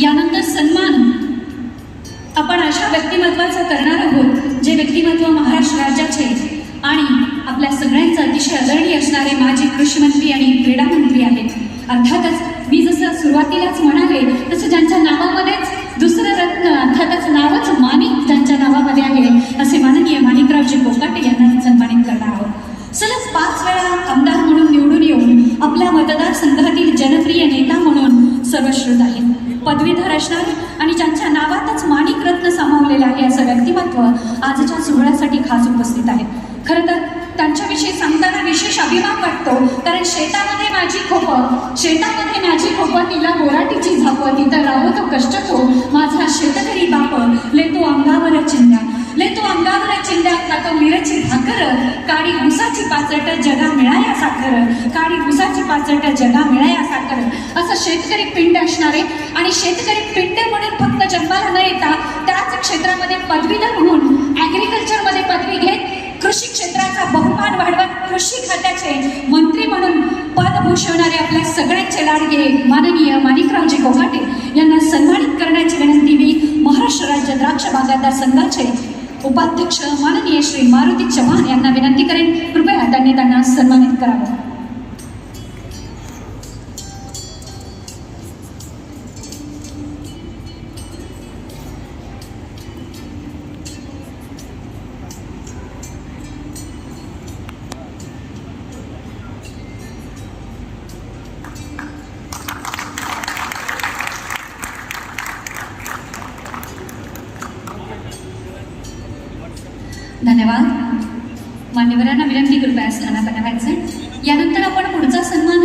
यानंतर सन्मान आपण अशा व्यक्तिमत्वाचा करणार आहोत जे व्यक्तिमत्व महाराष्ट्र राज्याचे आणि आपल्या सगळ्यांचा अतिशय आदरणीय असणारे माजी कृषी मंत्री आणि क्रीडा मंत्री आहेत. अर्थातच मी जसं सुरुवातीलाच म्हणाले तसं ज्यांच्या नावामध्येच दुसरं रत्न अर्थातच नावच माणिक ज्यांच्या नावामध्ये आहे असे माननीय माणिकरावजी कोकाटे यांना सन्मानित करणार आहोत. सलग 5 वेळा आमदार म्हणून निवडून येऊन आपल्या मतदारसंघातील जनप्रिय नेता म्हणून सर्वश्रुत आहेत. पदवीधर असणारे आणि ज्यांच्या नावातच माणिक रत्न सामावलेले आहे असं व्यक्तिमत्व आजच्या सोहळ्यासाठी खास उपस्थित आहेत. खरं तर त्यांच्याविषयी सांगताना विशेष अभिमान वाटतो, कारण शेतामध्ये माझी खोपं तिला बोराटीची झापं, तिथं राहो तो कष्ट तो माझा शेतकरी बाप, लेतो अंगावर चिंध्या खातो मिरची भाकर, काळी ऊसाची पाचट जगा मिळाया साखर, काळी ऊसाची पाचट जगा मिळाया साखर असं शेतकरी पिंड असणारे आणि शेतकरी पिंड म्हणून फक्त जन्माला न येता त्याच क्षेत्रामध्ये पदवीधर म्हणून ॲग्रिकल्चरमध्ये पदवी घेत कृषी क्षेत्राचा बहुमान वाढवत कृषी खात्याचे मंत्री म्हणून पद भूषवणारे आपल्या सगळ्यांचे लाडके माननीय माणिकरावजी कोकाटे यांना सन्मानित करण्याची विनंती मी महाराष्ट्र राज्य द्राक्ष बागायतदार संघाचे उपाध्यक्ष माननीय श्री मारुती चव्हाण यांना विनंती करेन. कृपया त्यांना सन्मानित करावं. धन्यवाद. मान्यवरांना विनंती कृपया स्थानापन्न व्हायचं. यानंतर आपण पुढचा सन्मान